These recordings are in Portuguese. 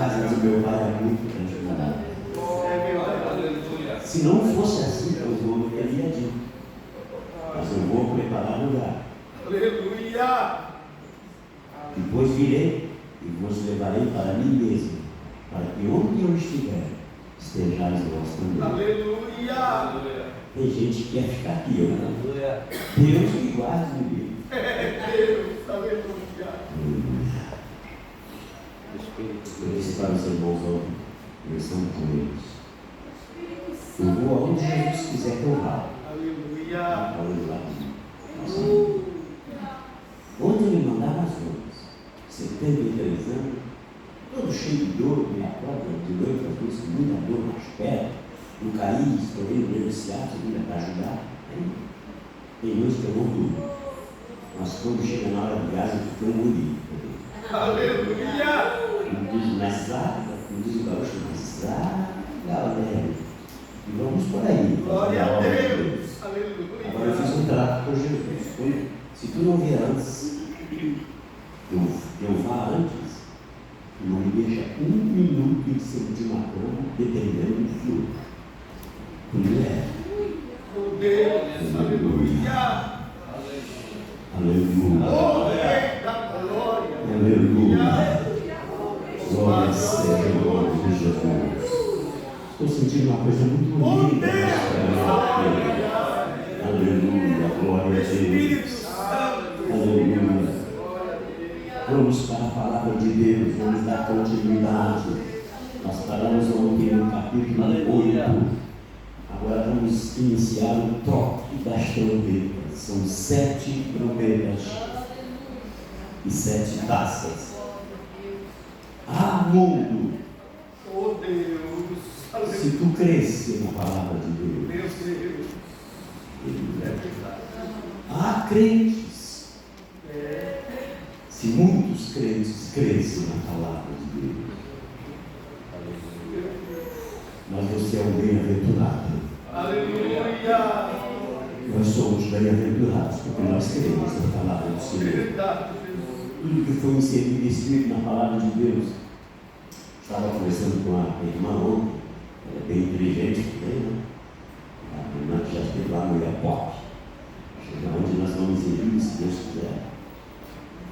casa do meu pai é muito transformada. Se não fosse assim, eu vou teria dito. Mas eu vou preparar o lugar. Aleluia! Depois virei e vos levarei para mim mesmo, para que onde eu estiver, estejais vós também. Aleluia! Tem gente que quer ficar aqui, eu não. Deus me guarde de mim. Deus, aleluia! Eu disse para os irmãos ontem, eles são com eles. Eu vou aonde Jesus quiser que eu vá. Aleluia! Onde ele mandar as ruas, 73 anos, todo cheio de dor, me acorda de noite, às vezes com muita dor nas pernas, não caí, estourei no meio desse ato, vinha para ajudar. Tem noites que eu não durmo, mas quando chega na hora de viagem, eu fico engolido. Aleluia! Não diz mais água, não diz o gaúcho mais água, e vamos por aí. Glória a Deus! Aleluia! Agora eu fiz um trato com Jesus. Se tu não vier antes, eu vá antes, não me deixa um minuto de sentir uma cama, dependendo do fluxo. Mulher. Oh Deus! Aleluia! Aleluia! Glória! Aleluia! Glória seja o nome de Jesus. Estou sentindo uma coisa muito bonita. Aleluia! Glória a Deus! Aleluia! Vamos para a palavra de Deus, vamos dar continuidade. Nós paramos ontem no capítulo 8. Agora vamos iniciar o toque das trombetas. São 7 trombetas e 7 taças. Ah, mundo! Oh Deus! Se tu cresce na palavra de Deus, Meu Deus! há crentes. Se muitos crentes crescem na palavra de Deus, mas você é um bem-aventurado. Aleluia! Nós somos bem-aventurados porque nós cremos na palavra do Senhor. Tudo que foi inserido e escrito na palavra de Deus. Estava conversando com a irmã ontem, ela é bem inteligente também, né? A irmã que já esteve lá no Iapoque, onde nós vamos ir, se Deus quiser.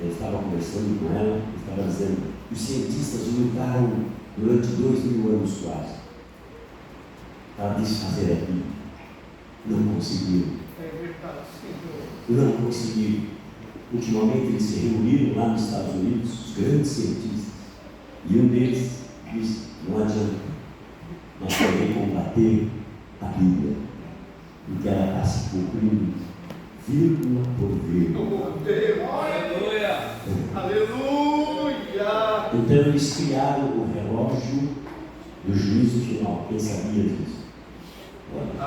Eu estava conversando com ela, estava dizendo que os cientistas lutaram durante 2000 anos quase para desfazer a Bíblia. Não conseguiram. Não conseguiram. Ultimamente eles se reuniram lá nos Estados Unidos, os grandes cientistas, e um deles disse: não adianta, nós podemos combater a Bíblia, porque ela está se cumprindo vírgula por vírgula. Aleluia! Aleluia! Então eles criaram o relógio do juízo final. Quem sabia disso?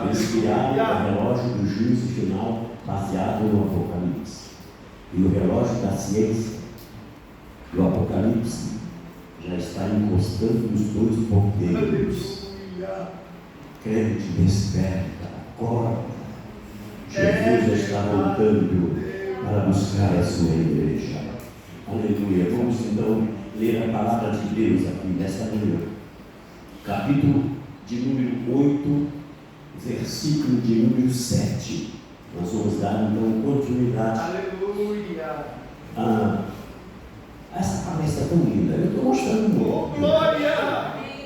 Eles criaram o relógio do juízo final baseado no Apocalipse. E o relógio da ciência do Apocalipse já está encostando nos 2 ponteiros. Crente, desperta, acorda. Jesus está voltando para buscar a sua igreja. Aleluia. Vamos então ler a palavra de Deus aqui nesta manhã. Capítulo de número 8, versículo de número 7. Nós vamos dar então continuidade. Aleluia! Essa palestra é tão linda. Eu estou mostrando muito. Glória!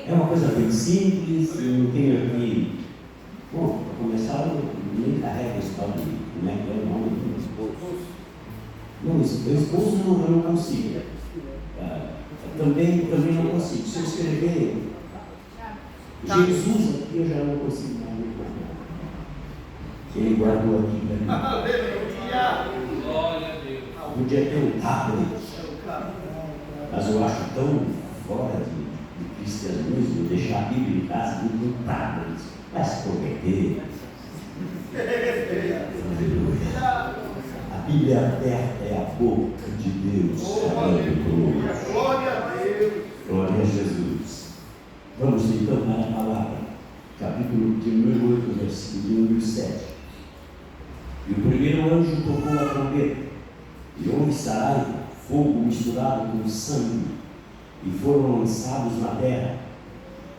É uma coisa bem simples, eu não tenho aqui. Bom, para começar, eu nem carrego esse tal de como é que é o nome do esposo. Não, o esposo eu não consigo. Também não consigo. Se eu escrever Jesus aqui, eu já não consigo mais me guardar. Ele guardou aqui para mim. Aleluia! Glória a Deus! Podia ter um tablet, mas eu acho tão fora de cristianismo deixar a Bíblia em casa e um tablet. Vai se converter. Aleluia. A Bíblia aberta é a boca de Deus. Glória a Deus. Glória a Jesus. Vamos então para a palavra. Capítulo de número 8, versículo de número 7. E o primeiro anjo tocou a trombeta, e houve saraiva, fogo misturado com sangue, e foram lançados na terra,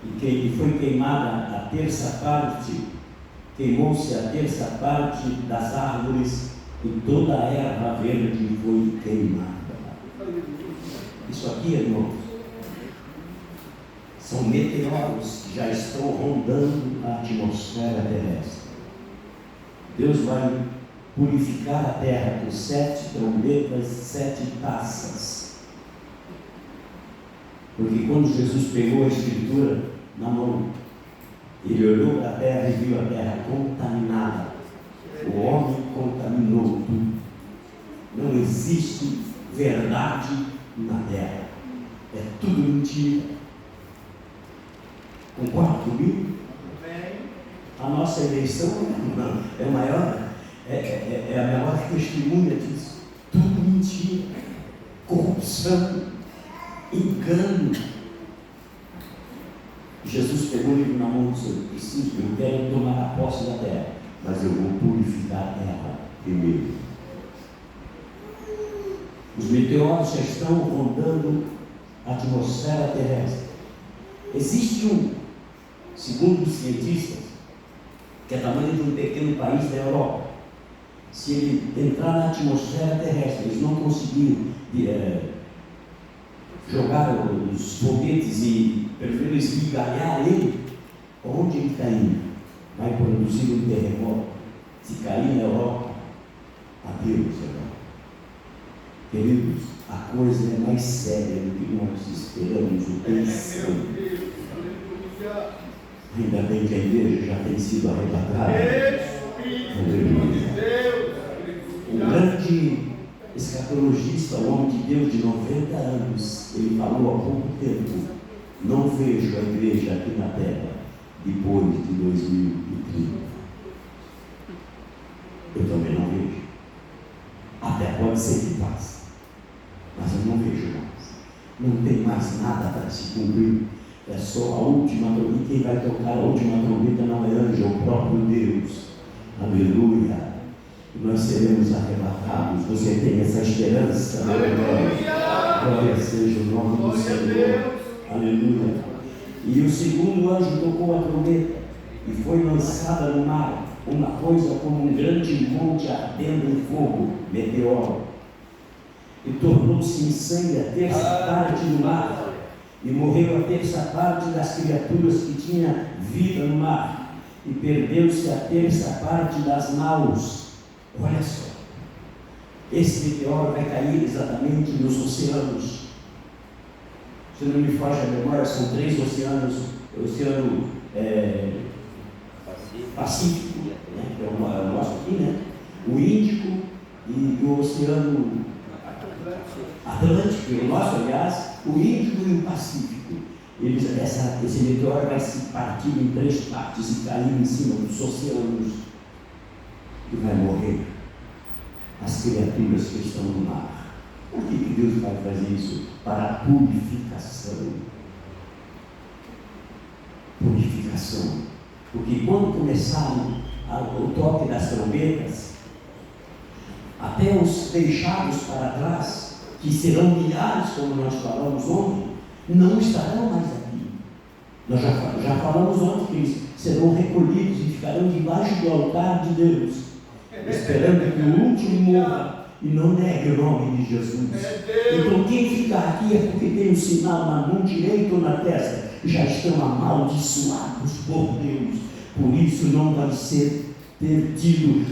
e foi queimada a terça parte, queimou-se a terça parte das árvores, e toda a erva verde foi queimada. Isso aqui, irmãos, são meteoros que já estão rondando a atmosfera terrestre. Deus vai purificar a terra com 7 trombetas, 7 taças. Porque quando Jesus pegou a Escritura na mão, ele olhou para a terra e viu a terra contaminada. O homem contaminou tudo. Não existe verdade na terra. É tudo mentira. Concorda comigo? A nossa eleição é a maior testemunha disso. Tudo mentira, corrupção, engano. Jesus pegou o livro na mão e disse: eu quero tomar a posse da terra, mas eu vou purificar a terra primeiro. Os meteoros já estão rondando a atmosfera terrestre. Existe segundo os cientistas, que é o tamanho de um pequeno país da Europa. Se ele entrar na atmosfera terrestre, eles não conseguiram jogar os foguetes e preferir esmigalhar ele, onde ele cair, vai produzir um terremoto. Se cair na Europa, adeus, irmão. Queridos, a coisa é mais séria do que nós esperamos ou pensamos. Ainda bem que a igreja já tem sido arrebatada. Um grande escatologista, um homem de Deus de 90 anos, ele falou há pouco tempo: não vejo a igreja aqui na terra depois de 2030. Eu também não vejo. Até pode ser que passe, mas eu não vejo mais. Não tem mais nada para se cumprir. É só a última trombeta. Quem vai tocar a última trombeta não é anjo, é o próprio Deus. Aleluia. E nós seremos arrebatados. Você tem essa esperança? Aleluia. Glória seja o nome do Senhor. Aleluia. E o segundo anjo tocou a trombeta e foi lançada no mar uma coisa como um grande monte ardendo em fogo, meteoro, e tornou-se em sangue a terça parte do mar. E morreu a terça parte das criaturas que tinha vida no mar, e perdeu-se a terça parte das naus. Olha só, esse meteoro vai cair exatamente nos oceanos. Se não me foge a memória, são 3 oceanos: o Oceano Pacífico, né, que é o nosso aqui, né? O Índico e o Oceano Atlântico, o nosso, aliás, o Índico e o Pacífico. Esse meteoro vai se partir em 3 partes e cair em cima dos oceanos, e vai morrer as criaturas que estão no mar. Por que Deus vai fazer isso? Para a purificação. Purificação. Porque quando começar o toque das trombetas, até os deixados para trás, que serão milhares, como nós falamos ontem, não estarão mais aqui. Nós já falamos ontem que eles serão recolhidos e ficarão debaixo do altar de Deus, esperando que o último morra e não negue o nome de Jesus. Então quem fica aqui é porque tem um sinal na mão direita ou na testa, já estão amaldiçoados por Deus. Por isso não vai ser perdido,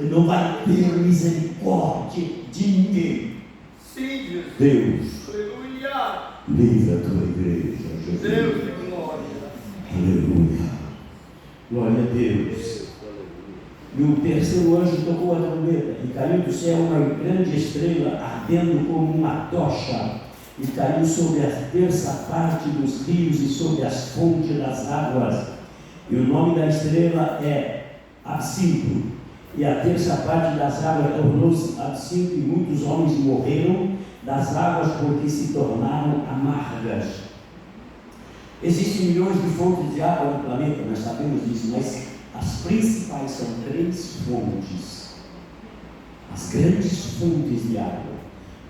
não vai ter misericórdia de ninguém. Sim, Deus, aleluia. Livra a tua igreja, Jesus. Deus de glória. Aleluia. Glória a Deus. E o terceiro anjo tocou a trombeta, e caiu do céu uma grande estrela ardendo como uma tocha, e caiu sobre a terça parte dos rios e sobre as fontes das águas. E o nome da estrela é Absinto. E a terça parte das águas tornou-se absinto, e muitos homens morreram das águas porque se tornaram amargas. Existem milhões de fontes de água no planeta, nós sabemos disso, mas as principais são 3 fontes. As grandes fontes de água.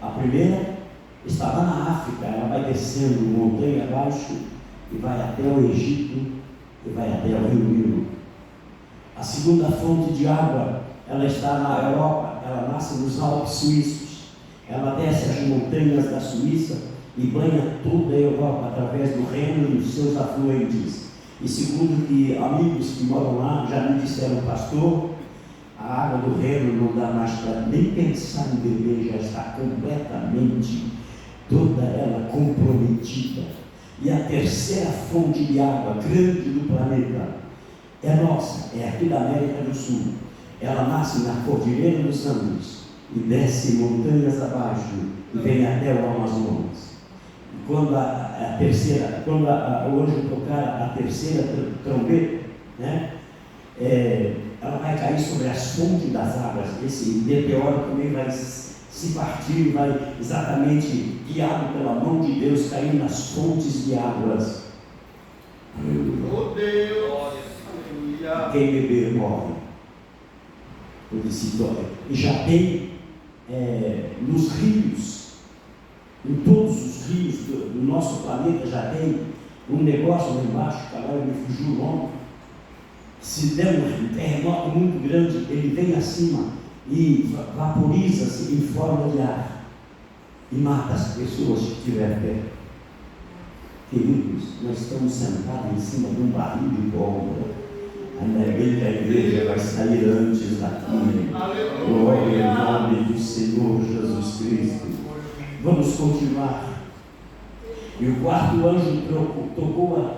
A primeira está lá na África, ela vai descendo montanha abaixo e vai até o Egito e vai até o Rio Nilo. A segunda fonte de água, ela está na Europa, ela nasce nos Alpes suíços, ela desce as montanhas da Suíça e banha toda a Europa através do Reno e dos seus afluentes. E segundo que amigos que moram lá já me disseram, pastor, a água do Reno não dá mais para nem pensar em beber, já está completamente, toda ela comprometida. E a terceira fonte de água grande do planeta é nossa, é aqui da América do Sul. Ela nasce na Cordilheira dos Andes e desce montanhas abaixo e vem até o Amazonas. E quando o anjo tocar a terceira trombeta, né, ela vai cair sobre as fontes das águas. Esse meteoro também vai se partir, vai exatamente guiado pela mão de Deus, cair nas fontes de águas. Aleluia. Oh Deus, aleluia. Quem beber morre. E já tem nos rios, em todos os rios do nosso planeta, já tem um negócio lá embaixo, que agora me fugiu o nome. Se der um terremoto muito grande, ele vem acima e vaporiza-se em forma de ar e mata as pessoas que estiverem perto. Queridos, nós estamos sentados em cima de um barril de pólvora. Ainda bem que a igreja vai sair antes daqui. Glória ao nome do Senhor Jesus Cristo. Vamos continuar. E o quarto anjo tocou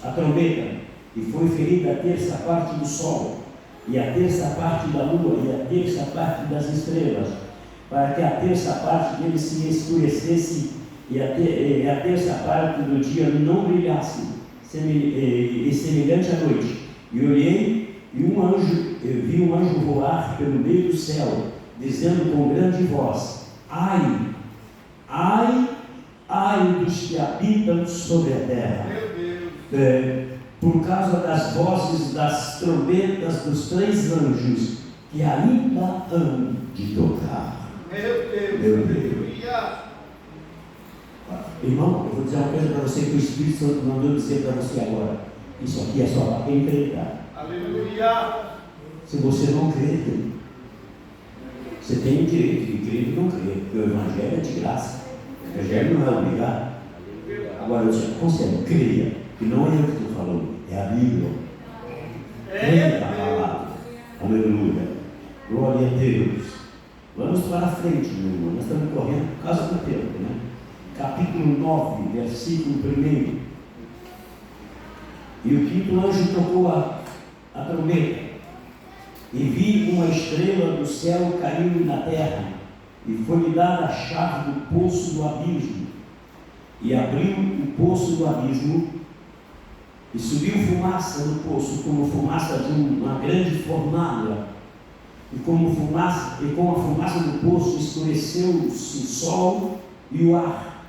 a trombeta, e foi ferida a terça parte do sol, e a terça parte da lua, e a terça parte das estrelas, para que a terça parte dele se escurecesse, e a terça parte do dia não brilhasse, semelhante à noite. E olhei, e vi um anjo voar pelo meio do céu, dizendo com grande voz: ai, ai, ai dos que habitam sobre a terra, por causa das vozes das trombetas dos 3 anjos que ainda hão de tocar. Meu Deus. Irmão, eu vou dizer uma coisa para você que o Espírito Santo mandou dizer para você agora. Isso aqui é só para quem acreditar. Aleluia. Se você não crê, você tem o direito de crer e não crer, porque o Evangelho é de graça. O Evangelho não é obrigado. Agora eu te aconselho, creia, que não é eu que estou falando, é a Bíblia. Creia a palavra. Aleluia. Glória a Deus. Vamos para frente, meu irmão. Nós estamos correndo por causa do tempo, né? Capítulo 9, versículo 1. E o quinto anjo tocou a trombeta, e vi uma estrela do céu caindo na terra, e foi-lhe dada a chave do poço do abismo, e abriu o poço do abismo, e subiu fumaça do poço, como fumaça de uma grande fornalha, e com a fumaça do poço escureceu-se o sol e o ar,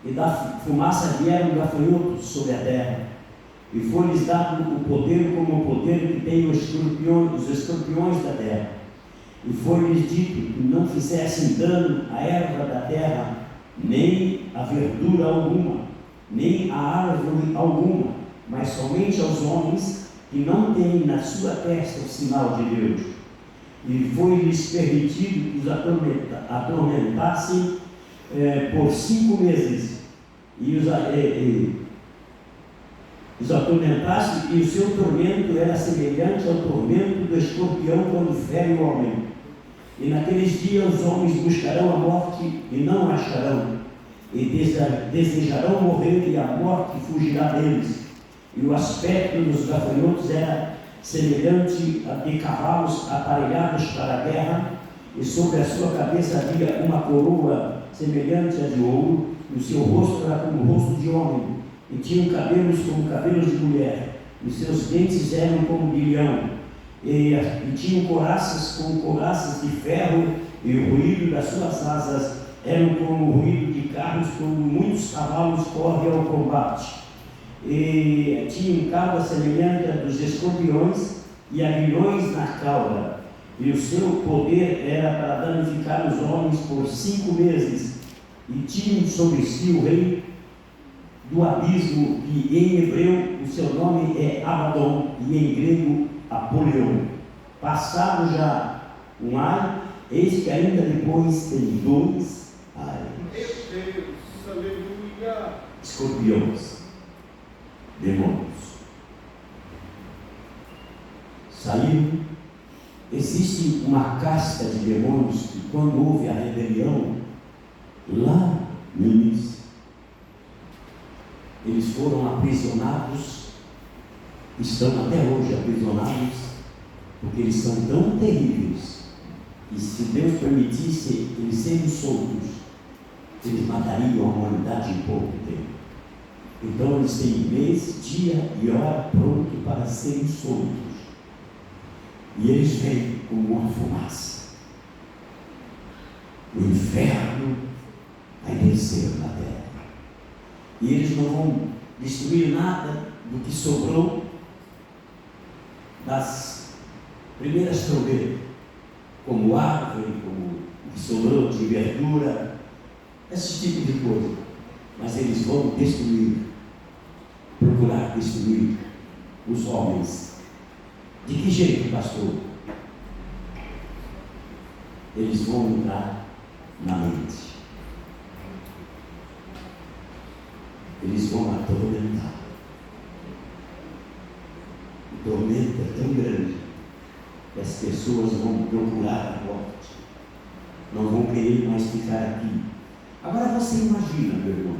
e da fumaça vieram gafanhotos sobre a terra. E foi-lhes dado o poder como o poder que tem os escorpiões da terra. E foi-lhes dito que não fizessem dano à erva da terra, nem a verdura alguma, nem a árvore alguma, mas somente aos homens que não têm na sua testa o sinal de Deus. E foi-lhes permitido que os atormentassem por 5 meses, e os atormentasse, e o seu tormento era semelhante ao tormento do escorpião quando fere o homem. E naqueles dias os homens buscarão a morte e não a acharão, e desejarão morrer, e a morte fugirá deles. E o aspecto dos gafanhotos era semelhante a de cavalos aparelhados para a guerra, e sobre a sua cabeça havia uma coroa semelhante a de ouro, e o seu rosto era como o rosto de homem, e tinham cabelos como cabelos de mulher, e seus dentes eram como de leão, e tinham couraças como couraças de ferro, e o ruído das suas asas eram como o ruído de carros, como muitos cavalos correm ao combate. E tinham cauda semelhante a dos escorpiões, e aguilhões na cauda, e o seu poder era para danificar os homens por 5 meses, e tinham sobre si o rei do abismo, que em hebreu o seu nome é Abaddon e em grego Apolion. Passado já um ano, eis que ainda depois tem 2 anos. Meu Deus, aleluia. Escorpiões, demônios, saíram. Existe uma casta de demônios que, quando houve a rebelião, lá no início, eles foram aprisionados, estão até hoje aprisionados, porque eles são tão terríveis, e se Deus permitisse eles serem soltos, eles matariam a humanidade em pouco tempo. Então eles têm mês, dia e hora pronto para serem soltos. E eles vêm como uma fumaça. O inferno vai descer na terra. E eles não vão destruir nada do que sobrou das primeiras trombetas, como árvore, como o que sobrou de verdura, esse tipo de coisa. Mas eles vão destruir, procurar destruir os homens. De que jeito, pastor? Eles vão entrar na mente. Eles vão atormentar. O tormento é tão grande que as pessoas vão procurar a morte. Não vão querer mais ficar aqui. Agora você imagina, meu irmão,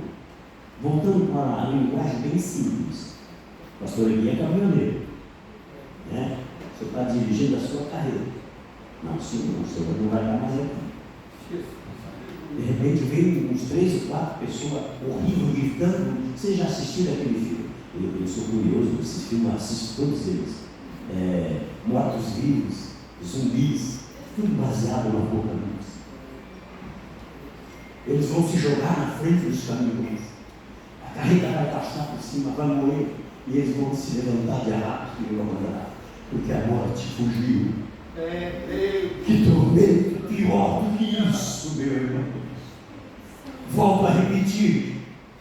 voltando para a linguagem bem simples. O pastor aqui é caminhoneiro, né? Você está dirigindo a sua carreira. Não, sim, não, o senhor não vai estar mais aqui. De repente vem uns 3 ou 4 pessoas horríveis gritando. Vocês já assistiram aquele filme? Eu sou curioso, esse filme eu assisto todos eles. Mortos-vivos, zumbis, tudo baseado no Apocalipse. Eles vão se jogar na frente dos caminhões. A carreta vai passar por cima, vai morrer. E eles vão se levantar de rápido e vão andar. Porque a morte fugiu. Que tormento pior do que isso, meu irmão. Volto a repetir,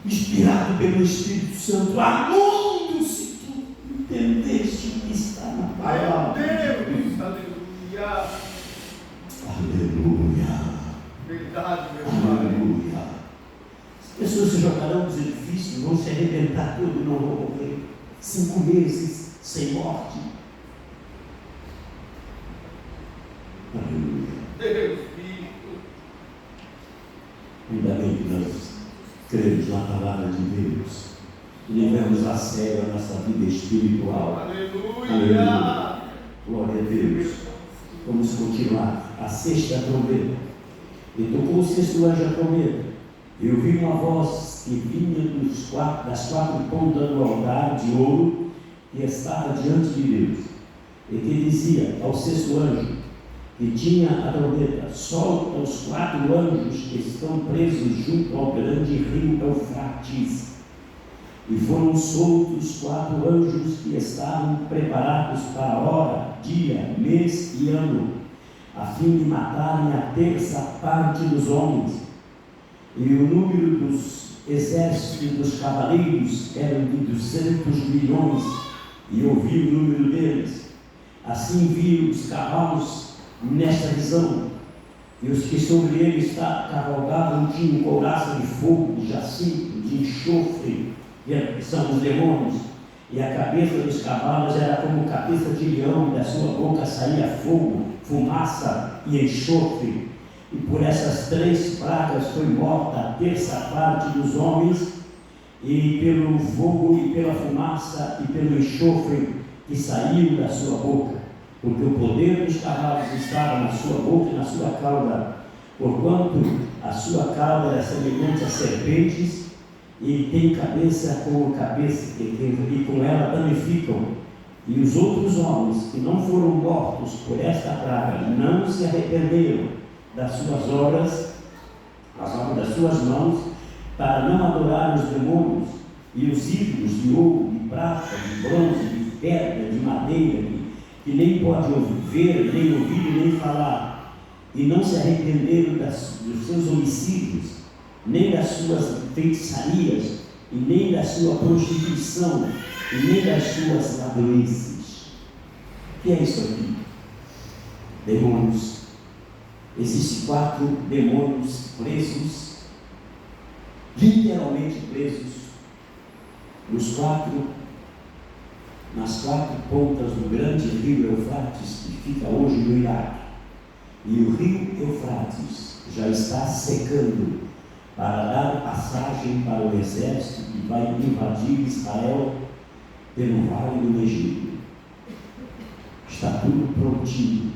inspirado pelo Espírito Santo, amundo se tu entendeste o que está na palavra. Meu Deus, aleluia. Aleluia. Verdade, meu Pai. Aleluia. As pessoas se jogarão dos edifícios, vão se arrebentar tudo e não vão morrer. 5 meses sem morte. Aleluia. Deus, Filho. Ainda bem que nós cremos na palavra de Deus e levamos a sério a nossa vida espiritual. Aleluia. Glória a Deus. Vamos continuar. A 6ª trombeta. E tocou o 6º anjo a trombeta. E ouvi uma voz que vinha das 4 pontas do altar de ouro que estava diante de Deus, e que dizia ao 6º anjo que tinha a trombeta: solta os 4 anjos que estão presos junto ao grande rio Eufrates. E foram soltos 4 anjos que estavam preparados para a hora, dia, mês e ano, a fim de matarem a 1/3 parte dos homens. E o número dos exércitos dos cavaleiros eram de 200 milhões, e ouvi o número deles. Assim vi os cavalos nesta visão, e os que sobre eles cavalgavam tinham couraça de fogo, de jacinto, de enxofre, que são os demônios, e a cabeça dos cavalos era como cabeça de leão, e da sua boca saía fogo, fumaça e enxofre. E por essas 3 pragas foi morta a 1/3 parte dos homens, e pelo fogo e pela fumaça e pelo enxofre que saiu da sua boca, porque o poder dos cavalos estava na sua boca e na sua cauda, porquanto a sua cauda era semelhante a serpentes, e tem cabeça como cabeça, e com ela danificam. E os outros homens que não foram mortos por esta praga não se arrependeram das suas obras, as obras das suas mãos, para não adorar os demônios e os ídolos de ouro, de prata, de bronze, de pedra, de madeira, que nem pode ver, nem ouvir, nem falar, e não se arrependeram dos seus homicídios, nem das suas feitiçarias, e nem da sua prostituição, e nem das suas ladroices. O que é isso aqui? Demônios. Existem 4 demônios presos, literalmente presos, nas 4 pontas do grande rio Eufrates, que fica hoje no Iraque. E o rio Eufrates já está secando para dar passagem para o exército que vai invadir Israel pelo vale do Egito. Está tudo prontinho.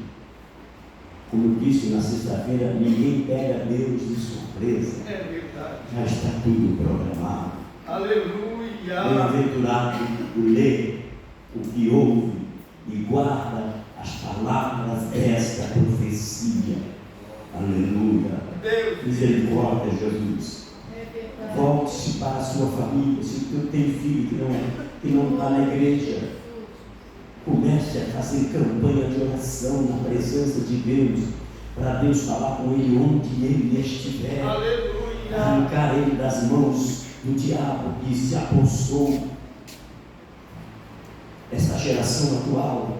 Como eu disse na sexta-feira, ninguém pega Deus de surpresa. É verdade. Já está tudo programado. Aleluia. Bem-aventurado o lê, o que ouve e guarda as palavras desta profecia. Aleluia. Deus. Misericórdia, Jesus. Volte-se para a sua família. Se tu tem filho que não está na igreja, comece a fazer campanha de oração na presença de Deus, para Deus falar com ele onde ele estiver. Aleluia. Arrancar ele das mãos do diabo que se apossou. Essa geração atual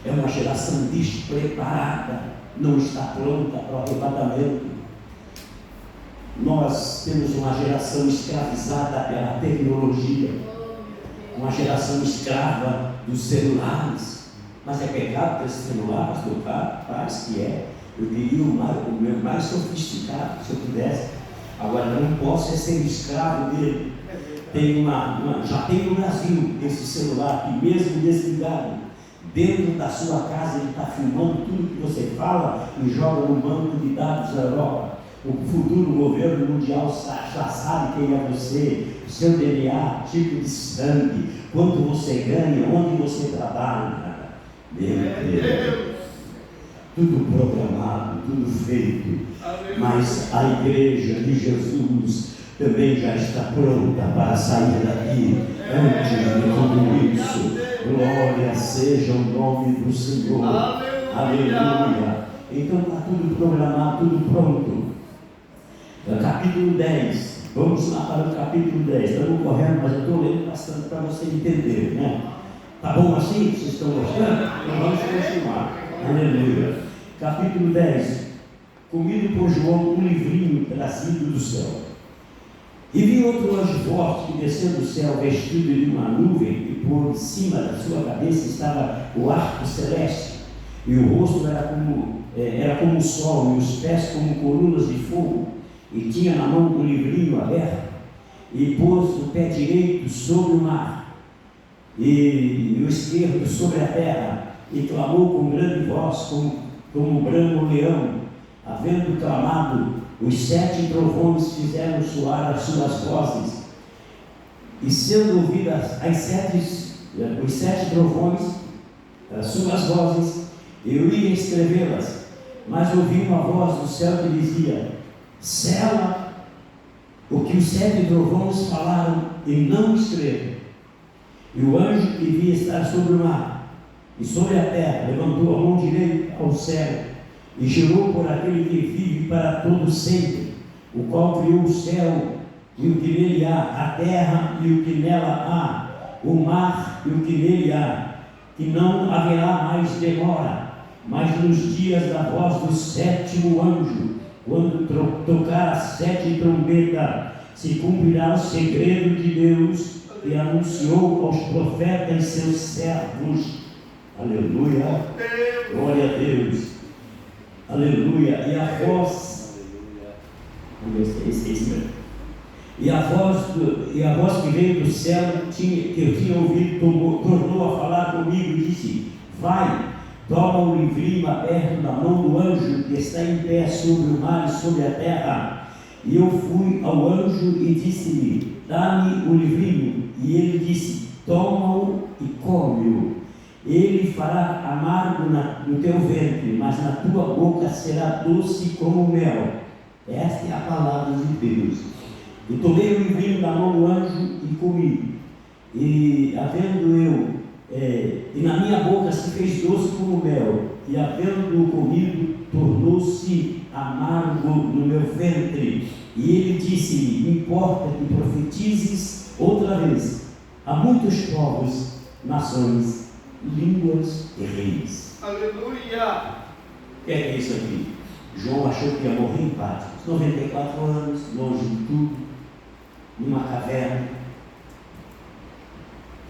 é uma geração despreparada, não está pronta para o arrebatamento. Nós temos uma geração escravizada pela tecnologia, uma geração escrava dos celulares. Mas é pecado ter celulares do rapaz que é. Eu queria o meu mais sofisticado, se eu pudesse. Agora não posso ser escravo dele. Já tem no Brasil esse celular que, mesmo desligado, dentro da sua casa ele está filmando tudo que você fala e joga no banco de dados da Europa. O futuro governo mundial já sabe quem é você, seu DNA, tipo de sangue, quanto você ganha, onde você trabalha. Meu Deus, tudo programado, tudo feito. Mas a igreja de Jesus também já está pronta para sair daqui antes de tudo isso. Glória seja o nome do Senhor. Aleluia. Então está tudo programado, tudo pronto. Capítulo 10. Vamos lá para o capítulo 10. Estamos correndo, mas eu estou lendo bastante para você entender, né? Tá bom assim? Vocês estão gostando? Então vamos continuar. Aleluia. Capítulo 10. Comido por João um livrinho trazido do céu. E vi outro anjo forte que desceu do céu, vestido de uma nuvem, e por cima da sua cabeça estava o arco celeste, e o rosto era como o sol, e os pés como colunas de fogo, e tinha na mão um livrinho aberto, e pôs o pé direito sobre o mar, e o esquerdo sobre a terra, e clamou com grande voz, como um bramo leão. Havendo clamado, os 7 trovões fizeram soar as suas vozes, e sendo ouvidas os 7 trovões, as suas vozes, eu ia escrevê-las, mas ouvi uma voz do céu que dizia: sela o que os 7 trovões falaram e não escreva. E o anjo que via estar sobre o mar e sobre a terra levantou a mão direita ao céu e jurou por aquele que vive para todo sempre, o qual criou o céu e o que nele há, a terra e o que nela há, o mar e o que nele há, que não haverá mais demora, mas nos dias da voz do 7º anjo, quando tocar a 7 trombeta, se cumprirá o segredo de Deus que anunciou aos profetas seus servos. Aleluia, glória a Deus. Aleluia. E a voz, e a voz que veio do céu, que eu tinha ouvido, tornou a falar comigo e disse: vai, toma o livrinho aberto da mão do anjo que está em pé sobre o mar e sobre a terra. E eu fui ao anjo e disse-lhe: dá-me o livrinho. E ele disse: toma-o e come-o. Ele fará amargo no teu ventre, mas na tua boca será doce como mel. Esta é a palavra de Deus. E tomei o livrinho da mão do anjo e comi. E na minha boca se fez doce como mel, e havendo comido, tornou-se amargo no meu ventre. E ele disse: importa que profetizes outra vez a muitos povos, nações, línguas e reis. Aleluia. O que é isso aqui? João achou que ia morrer em Patmos, 94 anos, longe de tudo, numa caverna,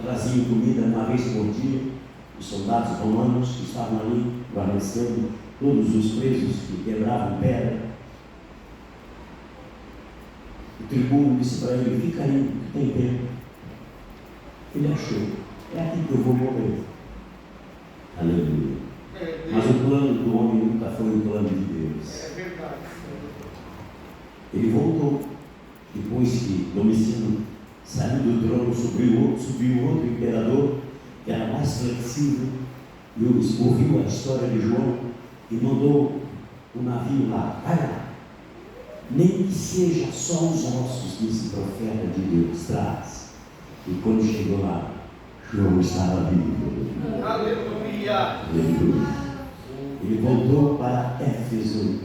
traziam comida uma vez por dia. Os soldados romanos que estavam ali guarnecendo todos os presos que quebravam pedra. O tribuno disse para ele: fica aí, tem tempo. Ele achou: é aqui que eu vou morrer. Aleluia. Mas o plano do homem nunca foi o plano de Deus. É verdade. Ele voltou, depois que Domiciano saiu do trono, subiu outro imperador, que era mais flexível, e ouviu a história de João e mandou o navio lá: vai lá, nem que seja só os ossos desse profeta de Deus, traz. E quando chegou lá, João estava vivo. Aleluia. Aleluia. Ele voltou para Éfeso,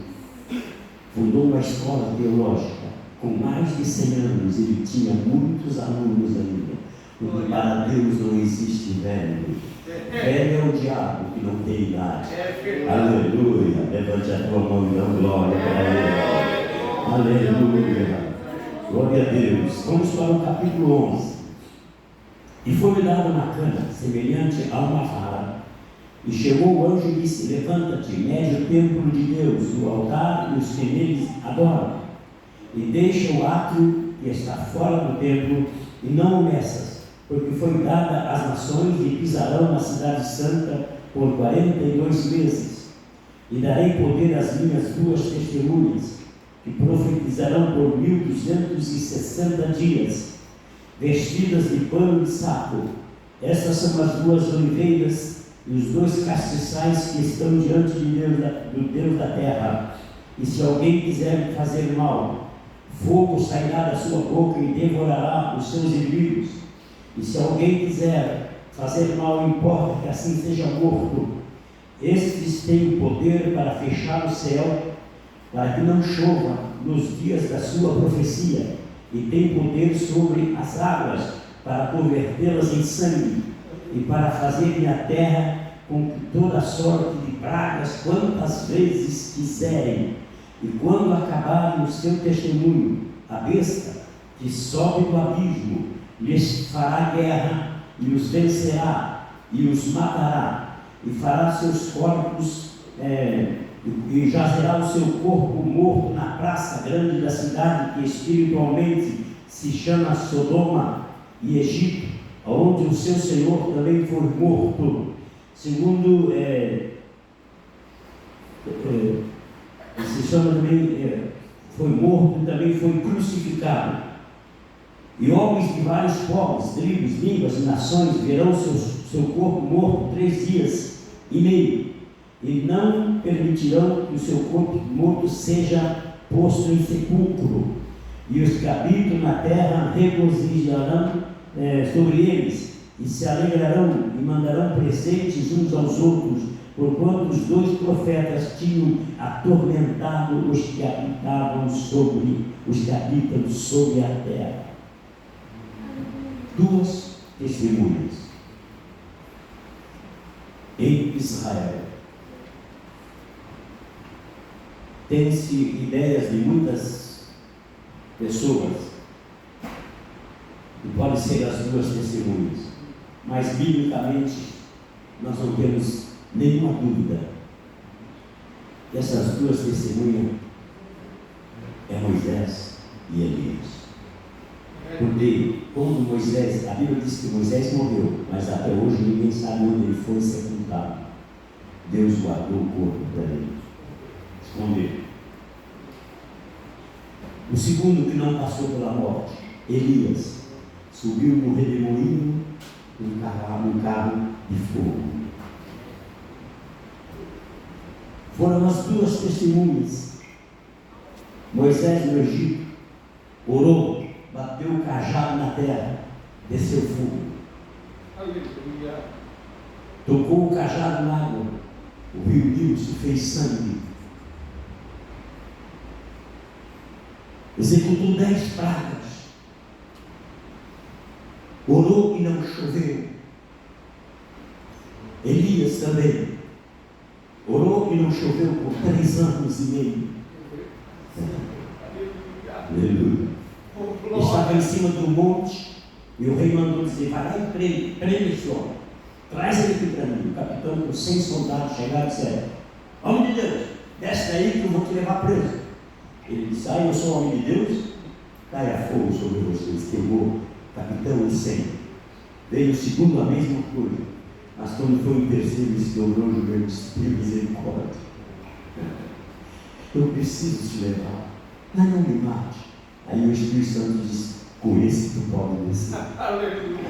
fundou uma escola teológica. Com mais de 100 anos, ele tinha muitos alunos ainda. Porque para Deus não existe velho. Velho é o diabo que não tem idade. Aleluia. Levante a tua mão e dá glória para ele. Aleluia. Glória a Deus. Vamos para o capítulo 11. E foi-me dado uma cana, semelhante a uma vara. E chegou o anjo e disse: levanta-te, mede o templo de Deus, o altar e os que neles adoram. E deixa o átrio que está fora do templo, e não o meças, porque foi dada às nações e pisarão na cidade santa por 42 meses. E darei poder às minhas 2 testemunhas, que profetizarão por 1260 dias, vestidas de pano de saco. Estas são as 2 oliveiras e os 2 castiçais que estão diante de Deus, do Deus da terra. E se alguém quiser fazer mal, fogo sairá da sua boca e devorará os seus inimigos. E se alguém quiser fazer mal, importa que assim seja morto. Estes têm o poder para fechar o céu, para que não chova nos dias da sua profecia, e tem poder sobre as águas, para convertê-las em sangue, e para fazerem a terra com toda sorte de pragas, quantas vezes quiserem. E quando acabarem o seu testemunho, a besta que sobe do abismo lhes fará guerra, e os vencerá, e os matará, e fará seus corpos, e jazerá o seu corpo morto na praça grande da cidade, que espiritualmente se chama Sodoma e Egito, onde o seu Senhor também foi morto. Segundo, se chama também, foi morto e também foi crucificado. E homens de vários povos, tribos, línguas e nações verão seu corpo morto 3 dias e meio, e não permitirão que o seu corpo morto seja posto em sepulcro. E os que habitam na terra regozijarão sobre eles, e se alegrarão e mandarão presentes uns aos outros, porquanto os 2 profetas tinham atormentado os que habitam sobre a terra. 2 testemunhas em Israel. Tem-se ideias de muitas pessoas que podem ser as 2 testemunhas, mas biblicamente nós não temos nenhuma dúvida que essas 2 testemunhas é Moisés e Elias. Porque quando Moisés, a Bíblia diz que Moisés morreu, mas até hoje ninguém sabe onde ele foi sepultado. Deus guardou o corpo para ele esconder. O segundo que não passou pela morte, Elias, subiu no redemoinho num carro de fogo. Foram as 2 testemunhas. Moisés no Egito orou, bateu o cajado na terra, desceu fogo. Aleluia. Tocou o cajado na água, o rio Nilo se fez sangue. executou 10 pragas, orou e não choveu. Elias também orou e não choveu por 3 anos e meio. Aleluia. Estava em cima do monte e o rei mandou dizer: vai lá e prende esse homem, traz ele aqui para mim. O capitão com 100 soldados chegaram e disseram: homem de Deus, desce daí que eu vou te levar preso. Ele disse: eu sou homem de Deus, caia fogo sobre vocês. Queimou capitão e 100. Veio o segundo, a mesma coisa, mas quando foi o terceiro, ele se dobrou o joelho e disse: misericórdia, eu preciso te levar, mas não me mate. Aí o Espírito Santo disse: com esse tu pode descer. Aleluia.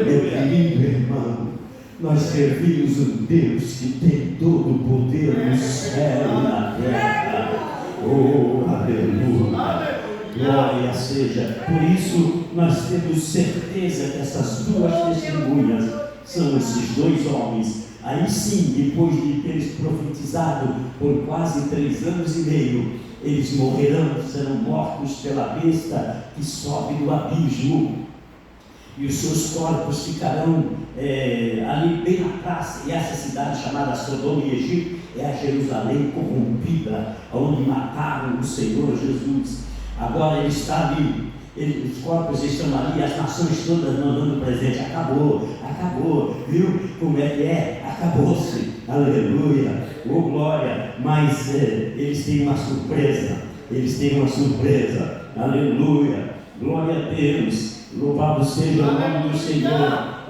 Meu querido irmão, nós servimos um Deus que tem todo o poder no céu e na terra. Oh, aleluia. Glória seja. Por isso nós temos certeza que essas 2 testemunhas são esses 2 homens. Aí sim, depois de teres profetizado por quase 3 anos e meio, eles morrerão, serão mortos pela besta que sobe do abismo, e os seus corpos ficarão ali bem na praça. E essa cidade chamada Sodoma e Egito é a Jerusalém corrompida, onde mataram o Senhor Jesus. Agora ele está ali, os corpos estão ali, as nações todas mandando presente. Acabou, viu como é que é? Acabou-se, aleluia, oh glória. Mas eles têm uma surpresa, aleluia, glória a Deus, louvado seja o nome do Senhor.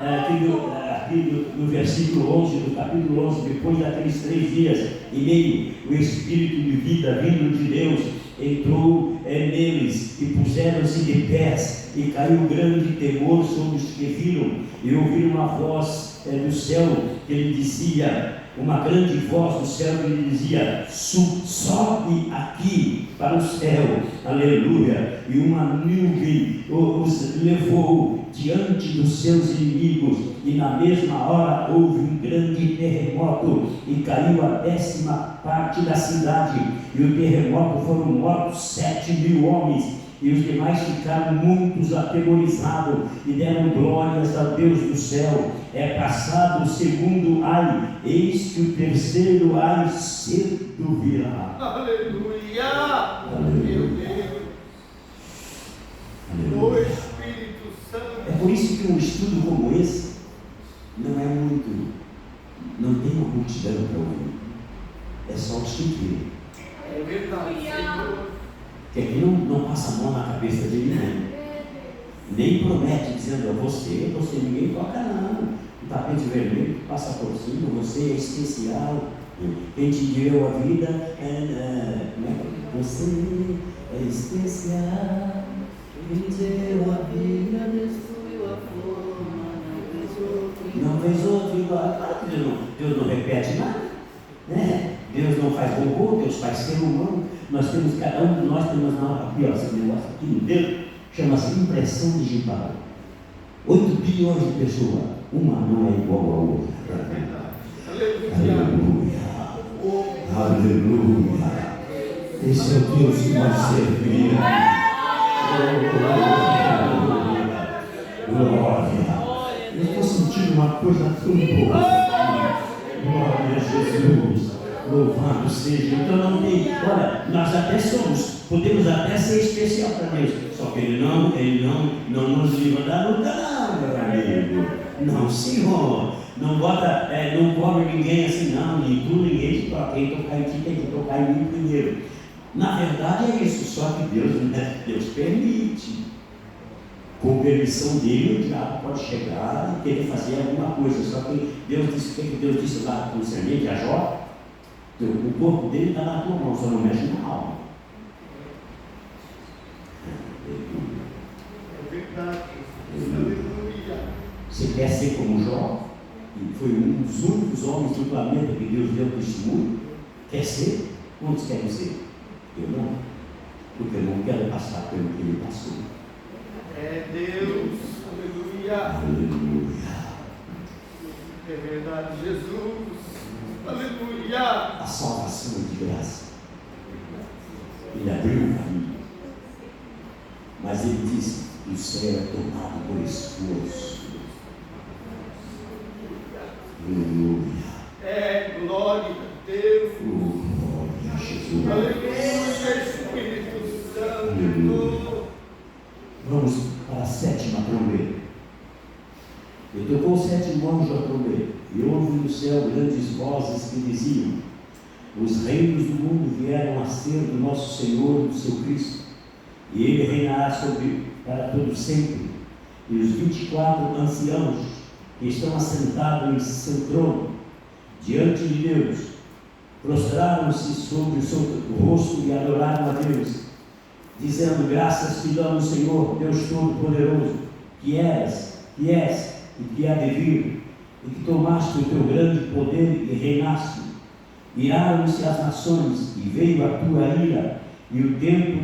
Aqui no versículo 11 do capítulo 11, depois daqueles 3 dias e meio, o Espírito de vida vindo de Deus entrou neles e puseram-se de pés, e caiu grande temor sobre os que viram, e ouviram uma voz do céu que lhe dizia, uma grande voz do céu que lhe dizia: sobe aqui para o céu, aleluia. E uma nuvem os levou diante dos seus inimigos, e na mesma hora houve um grande terremoto, e caiu a 10ª parte da cidade, e o terremoto foram mortos 7.000 homens, e os demais ficaram muitos atemorizados e deram glórias ao Deus do céu. É passado o segundo ai, eis que o terceiro ai cedo virá. Aleluia. Aleluia. O Espírito Santo. É por isso que um estudo como esse não tem uma multidão para ouvir. É só os que crêem. É verdade, Senhor. Que aqui não passa a mão na cabeça de ninguém, nem promete dizendo: você ninguém toca não, o tapete vermelho que passa por cima, você é especial, quem te deu a vida você é especial, quem te deu a vida destruiu a forma, não fez outro igual. Deus não repete nada, né? Deus não faz robô, Deus faz ser humano. Nós temos, cada um de nós temos aqui, esse negócio aqui no dedo, chama-se impressão digital. 8 bilhões de pessoas, uma não é igual a outra. Aleluia. Aleluia. Esse é o Deus que nós servimos. Glória. Eu estou sentindo uma coisa tão boa. Glória a Jesus. Louvado seja. Então não tem, olha, nós até podemos até ser especial para Deus, só que Ele não nos livra da luta, não, meu amigo. Não, Senhor. Não bota, não cobre ninguém assim, não, nem tu, ninguém te toca. Quem tocar em ti tem que tocar em mim primeiro. Na verdade é isso, só que Deus permite. Com permissão dele, o diabo pode chegar e querer fazer alguma coisa. Só que Deus disse lá concernente a Jó: o corpo dele está na tua mão, só não mexe na alma. É verdade. Aleluia. Você quer ser como Jó? E foi um dos únicos homens do planeta que Deus deu testemunho. Quer ser? Quantos querem ser? Eu não. Porque eu não quero passar pelo que ele passou. É Deus. Aleluia. Aleluia. É verdade, Jesus. Aleluia. A salvação é de graça. Ele abriu o caminho. Mas ele disse: o céu é tomado por esforço. Aleluia. Glória a Deus. Glória a Jesus. Aleluia, Espírito Santo. Aleluia. Vamos para a sétima trombeta. E tocou o sétimo anjo a trombeta, e houve no céu grandes vozes que diziam: os reinos do mundo vieram a ser do nosso Senhor e do seu Cristo, e ele reinará sobre para todo sempre. E os 24 anciãos que estão assentados em seu trono diante de Deus prostraram-se sobre o seu rosto e adoraram a Deus, dizendo: graças te damos, Senhor Deus Todo-Poderoso, que és e que há de vir, e que tomaste o teu grande poder e reinaste. Iraram-se as nações, e veio a tua ira e o tempo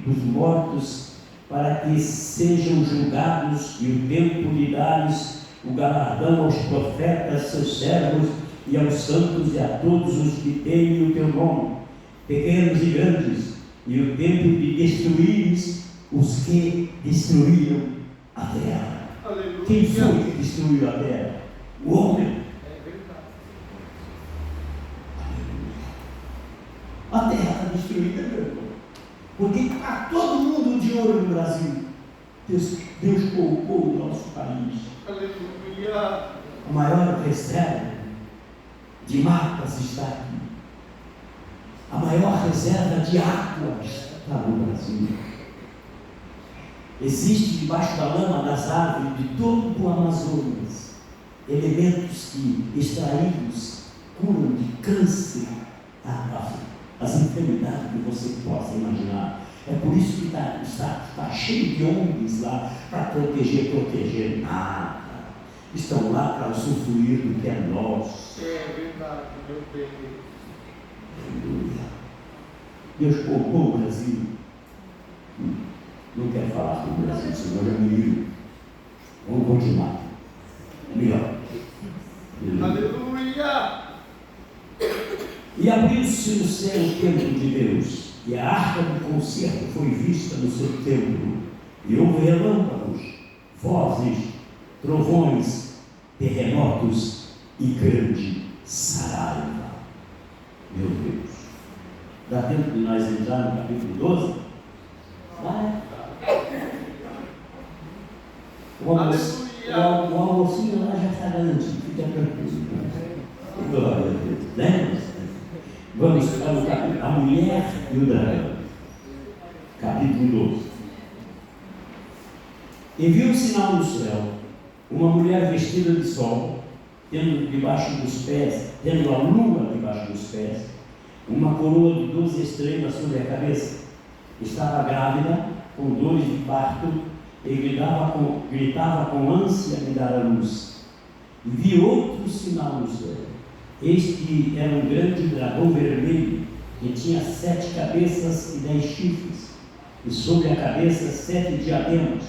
dos mortos, para que sejam julgados, e o tempo de dares o galardão aos profetas, seus servos, e aos santos, e a todos os que temem o teu nome, pequenos e grandes, e o tempo de destruires os que destruíram a terra. Aleluia. Quem foi que destruiu a terra? O homem. É verdade. A terra está destruída, meu irmão. Porque está todo mundo de olho no Brasil. Deus colocou o nosso país. Aleluia. A maior reserva de matas está aqui. A maior reserva de água está no Brasil. Existe debaixo da lama das árvores de todo o Amazonas elementos que, extraídos, curam de câncer as enfermidades que você possa imaginar. É por isso que está cheio de ONGs lá para proteger nada. Estão lá para usufruir do que é nosso. É verdade, meu Deus. Aleluia. Deus poupou o Brasil. Não quero falar sobre o Brasil, senão já me ligo. Vamos continuar. É melhor. Aleluia. E abriu-se no céu o templo de Deus, e a arca do concerto foi vista no seu templo, e houve relâmpagos, vozes, trovões, terremotos e grande saraiva. Meu Deus. Dá tempo de nós entrar no capítulo 12? Vai. O almocinho lá já está garantido, fica tranquilo. Glória a Deus. Né? Vamos para o capítulo, a mulher e o dragão. Capítulo 12. E viu um sinal no céu, uma mulher vestida de sol, tendo a lua debaixo dos pés, uma coroa de 12 estrelas sobre a cabeça. Estava grávida, com dores de parto, e gritava com ânsia de dar à luz. E vi outro sinal no céu. Eis que era um grande dragão vermelho, que tinha 7 cabeças e 10 chifres, e sobre a cabeça 7 diademas,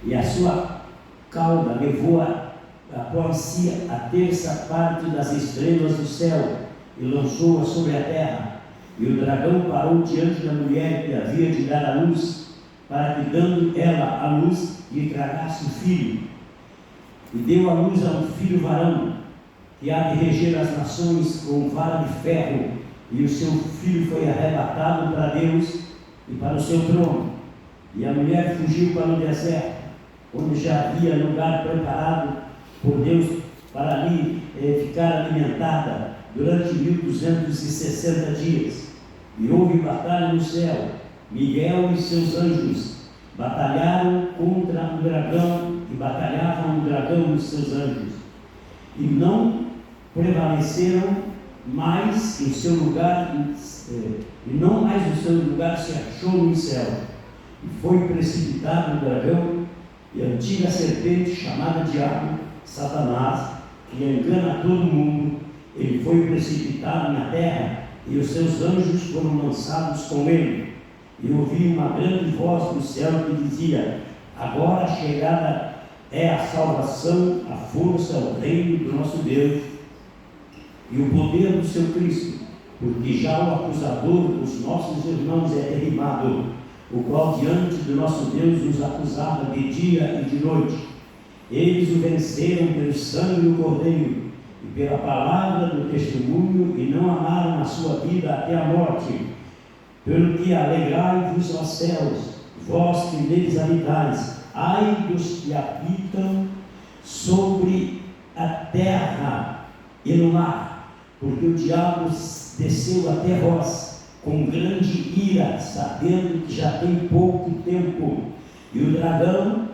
e a sua cauda levou após si a terça parte das estrelas do céu, e lançou-a sobre a terra. E o dragão parou diante da mulher que havia de dar à luz, para que, dando ela à luz, lhe tragasse o filho. E deu à luz a um filho varão, que há de reger as nações com vara de ferro, e o seu filho foi arrebatado para Deus e para o seu trono. E a mulher fugiu para o deserto, onde já havia lugar preparado por Deus para ali ficar alimentada durante 1260 dias. E houve batalha no céu. Miguel e seus anjos batalharam contra o dragão, e batalhavam o dragão e os seus anjos, e não prevaleceram mais em seu lugar, e não mais o seu lugar se achou no céu. E foi precipitado o dragão e a antiga serpente, chamada Diabo, Satanás, que engana todo mundo. Ele foi precipitado na terra, e os seus anjos foram lançados com ele. E ouvi uma grande voz do céu que dizia: agora chegada é a salvação, a força, o reino do nosso Deus e o poder do seu Cristo, porque já o acusador dos nossos irmãos é derribado, o qual diante do nosso Deus nos acusava de dia e de noite. Eles o venceram pelo sangue do Cordeiro e pela palavra do testemunho, e não amaram a sua vida até a morte. Pelo que alegrai-vos, ó céus, vós que neles habitais, ai dos que habitam sobre a terra e no mar, porque o diabo desceu até vós com grande ira, sabendo que já tem pouco tempo. E o dragão,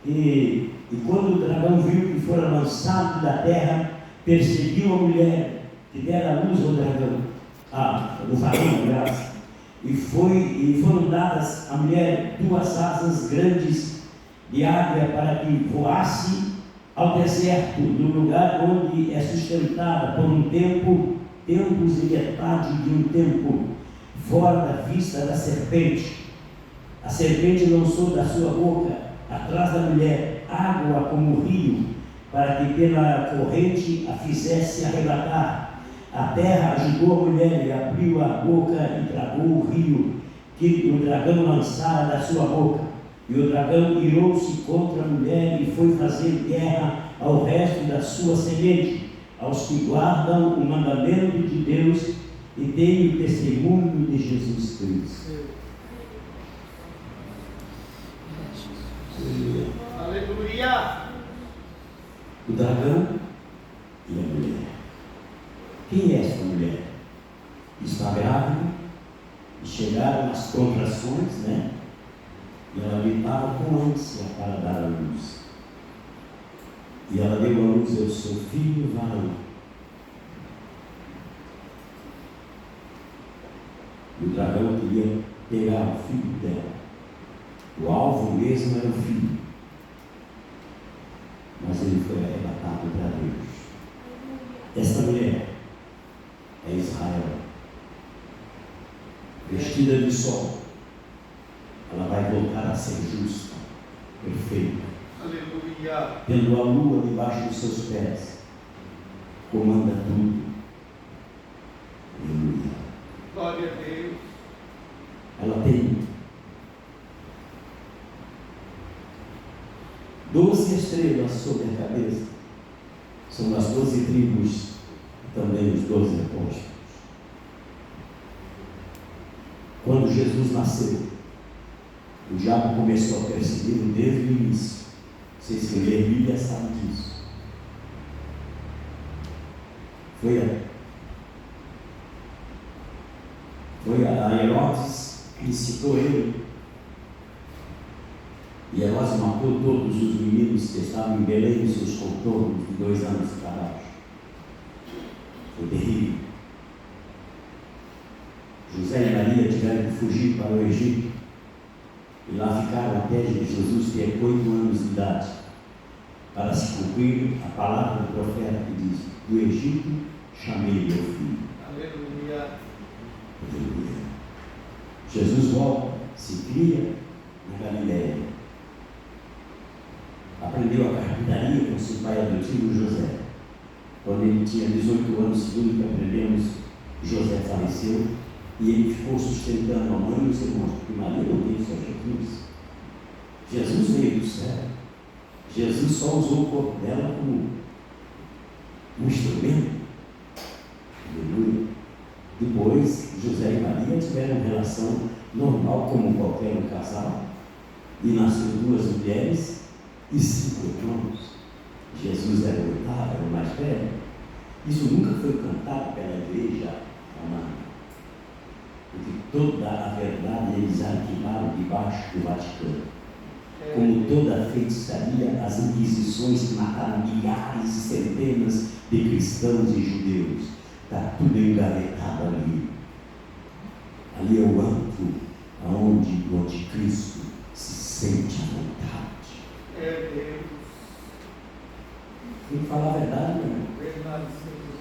e quando o dragão viu que fora lançado da terra, perseguiu a mulher que dera a luz ao dragão, o varão, graças. E foram dadas à mulher 2 asas grandes de águia para que voasse ao deserto, no lugar onde é sustentada por um tempo, tempos e metade de um tempo, fora da vista da serpente. A serpente lançou da sua boca, atrás da mulher, água como rio, para que pela corrente a fizesse arrebatar. A terra ajudou a mulher e abriu a boca e tragou o rio que o dragão lançara da sua boca. E o dragão irou-se contra a mulher e foi fazer guerra ao resto da sua semente, aos que guardam o mandamento de Deus e têm o testemunho de Jesus Cristo. Aleluia! O dragão e a mulher. Quem é esta mulher? Está grávida e chegaram as contrações, né? E ela gritava com ânsia para dar a luz. E ela deu a luz ao seu filho varão. E o dragão queria pegar o filho dela. O alvo mesmo era o filho. Mas ele foi arrebatado para Deus. Esta mulher é Israel, vestida de sol. Ela vai voltar a ser justa, perfeita. Aleluia! Tendo a lua debaixo dos seus pés, comanda tudo. Aleluia! Glória a Deus! Ela tem 12 estrelas sobre a cabeça. São as 12 tribos e também os 12 apóstolos. Quando Jesus nasceu, o diabo começou a persegui-lo desde o início. Vocês que lerem a Bíblia sabem disso. Foi a Herodes que incitou ele. E Herodes matou todos os meninos que estavam em Belém, nos seus contornos, de 2 anos para baixo. Foi terrível. José e Maria tiveram que fugir para o Egito. E lá ficaram até Jesus ter 8 anos de idade, para se cumprir a palavra do profeta que diz: do Egito chamei meu filho. Aleluia! Aleluia! Jesus volta, se cria na Galileia. Aprendeu a carpintaria com seu pai adotivo José. Quando ele tinha 18 anos, segundo que aprendemos, José faleceu e ele ficou sustentando a mãe e os irmãos, porque Maria não teve só Jesus. Jesus veio do céu. Jesus só usou o corpo dela como um instrumento. Aleluia. Depois, José e Maria tiveram relação normal como qualquer um casal. E nasceram 2 mulheres e 5 irmãos. Jesus era o 8º, era o mais velho. Isso nunca foi cantado pela igreja romana, porque toda a verdade eles arquivaram debaixo do Vaticano. Como toda a feitiçaria, as inquisições que mataram milhares e centenas de cristãos e judeus, está tudo engavetado ali. Ali é o antro onde o anticristo se sente à vontade. É Deus. Tem que falar a verdade, meu irmão. Verdade, Senhor.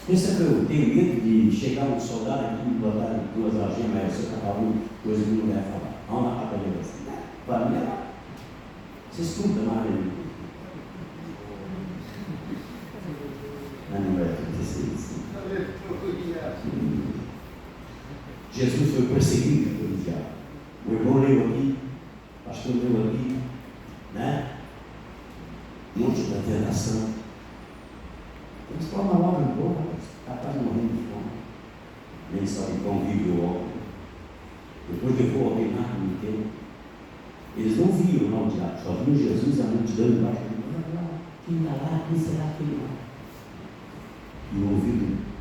Pensa que eu tenho medo de chegar um soldado aqui e botar 2 algemas, aí você está falando coisa que não deve falar. Vamos lá para a cabeça. Para mim é lá. Você escuta, Maria? Mas não vai acontecer isso. Aleluia! Jesus foi perseguido pelo diabo. O irmão leu aqui, o pastor leu aqui, né? Monte da tentação. Eles falam uma obra boa, está quase morrendo de fome. Nem só de pão vive o homem. Depois levou ao reinado inteiro. Eles não viam lá o diabo, só viam Jesus e a multidão embaixo. Quem está lá? Quem será aquele lá? E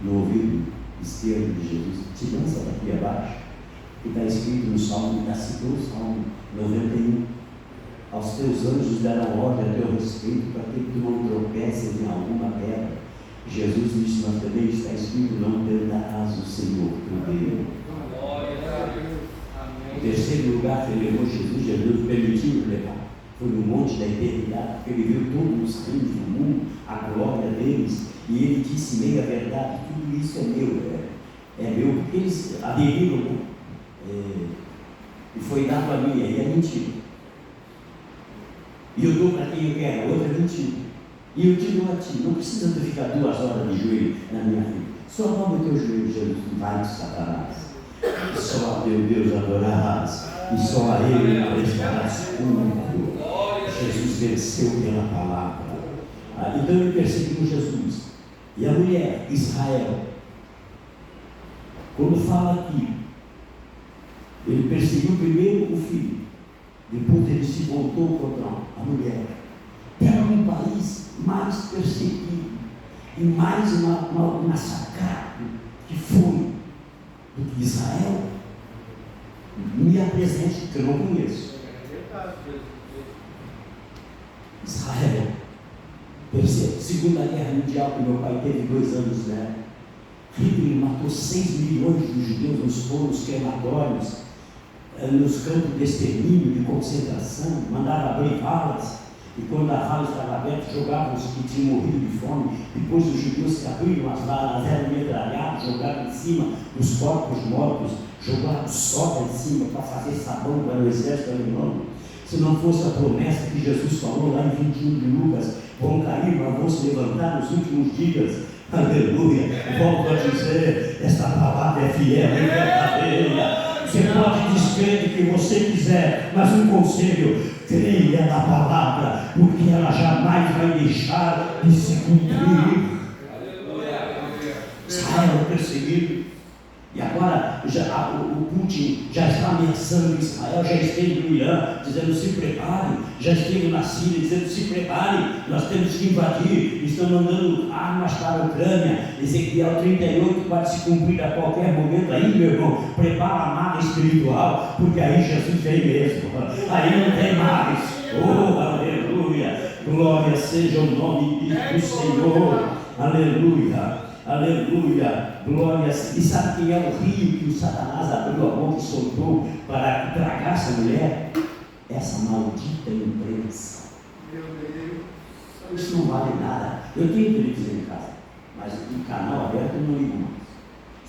no ouvido esquerdo de Jesus, te lança daqui abaixo, que está escrito no Salmo, já citou o Salmo 91. Aos teus anjos darão ordem a teu respeito, para que tu não tropeces em alguma pedra. Jesus disse, mas também está escrito, não tentarás o Senhor teu Deus. Em terceiro lugar, que ele levou Jesus permitiu levar. Foi no monte da eternidade, porque ele viu todos os reinos do mundo, a glória deles, e ele disse meia verdade, tudo isso é meu, é meu, porque eles aderiram, e foi dado a mim, aí é mentira. E eu dou para quem eu quero, outra é mentira. E eu digo a ti, não precisa de ficar 2 horas de joelho na minha vida, só dobra o teu joelho, Jesus, vai de Satanás. E só a teu Deus adorarás, e só a Ele prestarás culto. Jesus venceu pela palavra. Então ele perseguiu Jesus. E a mulher, Israel, quando fala aqui, ele perseguiu primeiro o filho, depois ele se voltou contra a mulher. Era um país mais perseguido e mais massacrado que foi do que Israel. Me apresente, que eu não conheço. Israel, percebe, Segunda Guerra Mundial, que meu pai teve 2 anos, né? Hitler matou 6 milhões de judeus nos fornos crematórios, nos campos de extermínio, de concentração, mandava abrir valas, e quando a vala estava aberta, jogavam os que tinham morrido de fome. Depois os judeus que abriram as valas, eram metralhados, jogaram em cima dos corpos mortos, jogaram soda em cima para fazer sabão para o exército alemão. Se não fosse a promessa que Jesus falou lá em 21 de Lucas, vão cair, mas vão se levantar nos últimos dias. Aleluia. Volto a dizer, esta palavra é fiel e verdadeira. Você pode descrer o que você quiser, mas um conselho, creia na palavra, porque ela jamais vai deixar de se cumprir. Israel perseguido. E agora o Putin já está ameaçando Israel, já esteve no Irã, dizendo se preparem, já esteve na Síria, dizendo se preparem, nós temos que invadir, estão mandando armas para a Ucrânia. Ezequiel 38 pode se cumprir a qualquer momento. Aí, meu irmão, prepara a maga espiritual, porque aí Jesus vem mesmo, aí não tem mais. Oh, aleluia, glória seja o nome do Senhor, aleluia. Aleluia, glória. E sabe quem é o rio que o Satanás abriu a boca e soltou para tragar essa mulher? Essa maldita imprensa. Meu Deus. Isso não vale nada. Eu tenho televisão em casa, mas o canal aberto eu não ligo mais.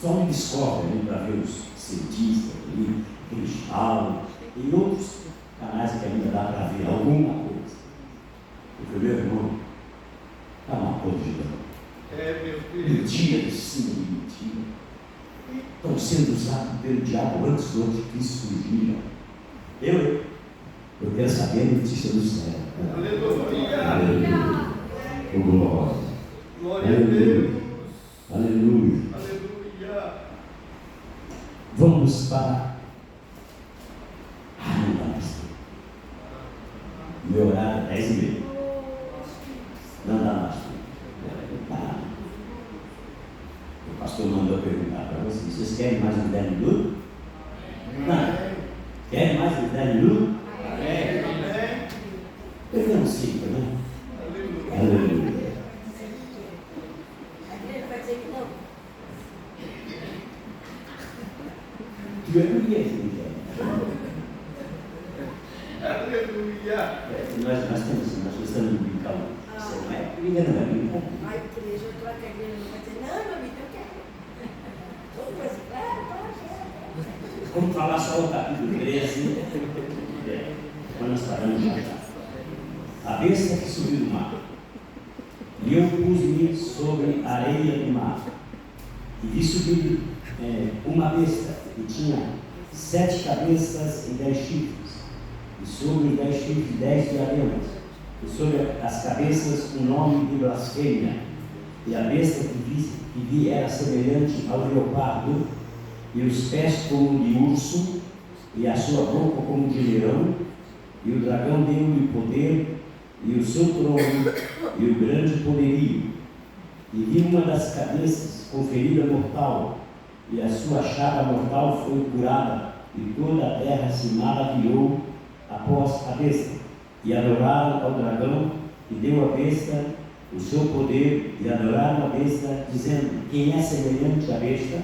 Só me descobre ali para ver os cientistas ali, aqueles falam, e outros canais que ainda dá para ver alguma coisa. Porque meu irmão está uma coisa gigante. Meu Deus. Mentira de cima de mentira. Estão sendo usados pelo diabo antes do anticristo surgir. Eu quero saber a notícia do céu. Aleluia. Aleluia. Glória. Glória a Deus. Aleluia. Aleluia. Vamos para. Não dá mais tempo. Meu horário é 10h30. Não dá mais tempo. O pastor mandou perguntar para vocês: vocês querem mais uns 10 minutos? Não. Querem mais uns 10 minutos? Amém. Pegamos 5, né? Aleluia. Tu é mulher, Aleluia. nós estamos brincando. Você não é? Ninguém não vai brincar. A igreja, eu estou aqui, a igreja não vai dizer, não, meu amigo, eu quero. Todo coisa, Vamos falar só o capítulo 13, quando nós paramos de jantar. A besta que subiu do mar. E eu pus-me sobre a areia do mar. E vi subir uma besta que tinha 7 cabeças e 10 chifres, e sobre os 10 chifres 10 diademas, e sobre as cabeças um nome de blasfêmia. E a besta que vi era semelhante ao leopardo, e os pés como de urso, e a sua boca como de leão, e o dragão deu-lhe poder, e o seu trono, e o grande poderio. E vi uma das cabeças com ferida mortal, e a sua chaga mortal foi curada, e toda a terra se maravilhou após a besta. E adoraram ao dragão, e deu à besta o seu poder, e adoraram a besta, dizendo: quem é semelhante à besta?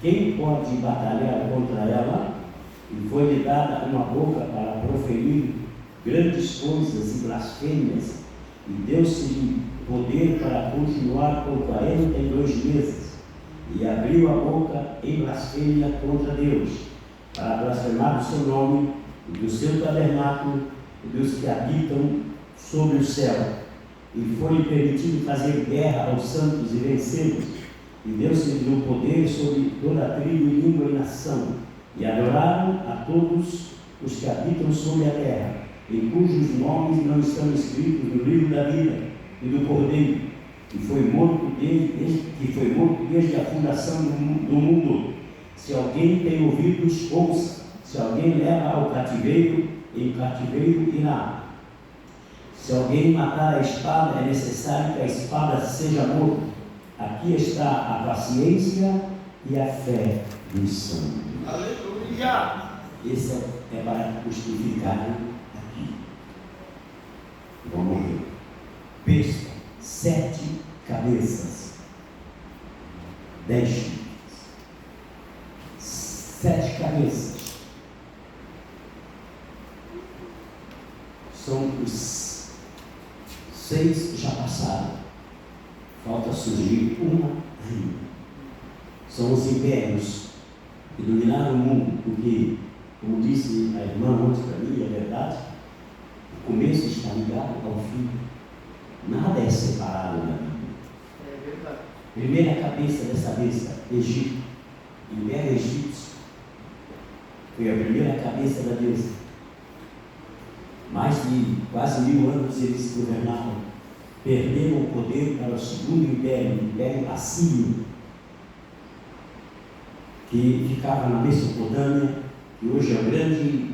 Quem pode batalhar contra ela? E foi-lhe dada uma boca para proferir grandes coisas e blasfêmias, e deu-se-lhe poder para continuar por 42 meses, e abriu a boca em blasfêmia contra Deus, para blasfemar o seu nome, e do seu tabernáculo, e dos que habitam sobre o céu. E foi-lhe permitido fazer guerra aos santos e vencê-los, e Deus-lhe deu poder sobre toda a tribo, e língua e nação, e adoraram a todos os que habitam sobre a terra, em cujos nomes não estão escritos no livro da vida e do Cordeiro, que foi morto desde a fundação do mundo. Se alguém tem ouvidos, ouça. Se alguém leva ao cativeiro, em cativeiro irá. Se alguém matar a espada, é necessário que a espada seja morta. Aqui está a paciência e a fé dos santos. Aleluia! Esse é para os que ficarem aqui. Vão morrer. Besta, 7 cabeças, 10 chifres. 7 cabeças. São os 6 já passaram. Falta surgir uma ainda. São os impérios que dominaram o mundo, porque, como disse a irmã ontem para mim, é verdade, o começo está ligado ao fim. Nada é separado da Bíblia. É verdade. Primeira cabeça dessa besta, Egito, Império Egípcio, foi a primeira cabeça da besta. Mais de quase 1000 anos eles governavam. Perderam o poder para o segundo império, o Império Assírio, que ficava na Mesopotâmia, que hoje é o grande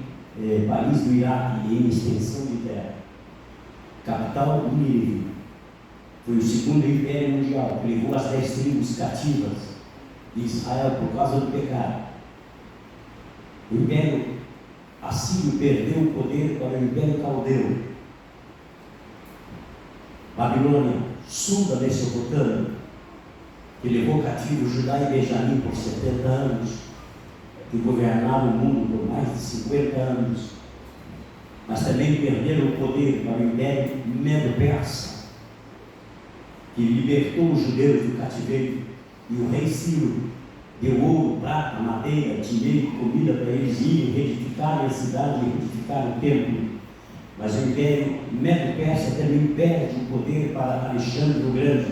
país do Iraque em extensão de terra. Capital do Nínive. Foi o segundo império mundial, que levou as 10 tribos cativas de Israel por causa do pecado. O Império Assírio perdeu o poder para o Império Caldeu. Babilônia, sul da Mesopotâmia, que levou cativo Judá e Benjamim por 70 anos, que governaram o mundo por mais de 50 anos, mas também perderam o poder para o Império Medo-Persa, que libertou os judeus do cativeiro, e o rei Ciro deu ouro, prata, madeira, dinheiro e comida para eles irem reedificarem a cidade e reedificar o templo. Mas o Império Medo-Persa também perde o poder para Alexandre o Grande,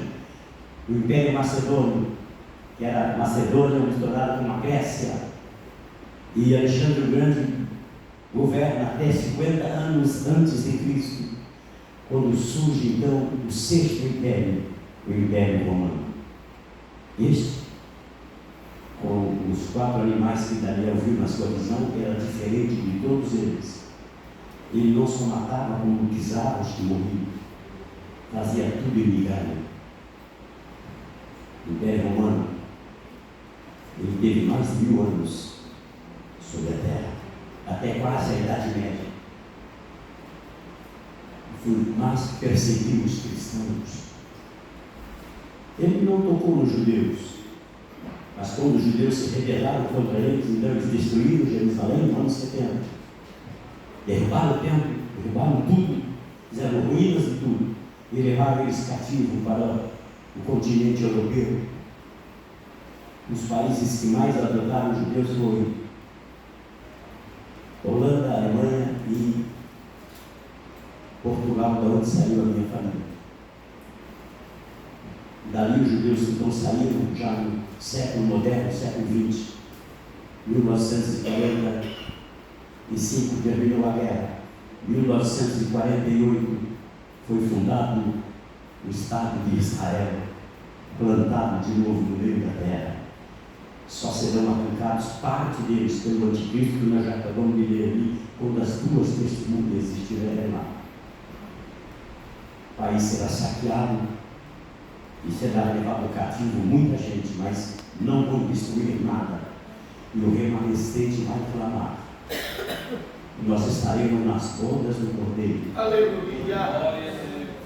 o Império Macedônio, que era Macedônia misturada com a Grécia, e Alexandre o Grande governa até 50 anos antes de Cristo, quando surge então o 6º Império, o Império Romano. Este, com os 4 animais que Daniel viu na sua visão, era diferente de todos eles. Ele não só matava, como pisava os que morriam, fazia tudo em migalha. O Império Romano, ele teve mais de 1000 anos sobre a terra, até quase a Idade Média. Foi mais que perseguiu os cristãos. Ele não tocou nos judeus, mas quando os judeus se rebelaram contra eles, então eles destruíram Jerusalém no ano 70. Derrubaram o templo, derrubaram tudo, fizeram ruínas de tudo, e levaram eles cativos para o continente europeu. Os países que mais adotaram os judeus foram Holanda, Alemanha e Portugal, de onde saiu a minha família. Dali os judeus então saíram já no século moderno, século XX, 1945 terminou a guerra. 1948 foi fundado o Estado de Israel, plantado de novo no meio da terra. Só serão arrancados parte deles pelo anticristo, que nós já acabamos de ler ali, quando as duas testemunhas estiverem lá. O país será saqueado e será levado cativo muita gente, mas não vão destruir nada. E o remanescente vai clamar. E nós estaremos nas bodas do Cordeiro. Aleluia.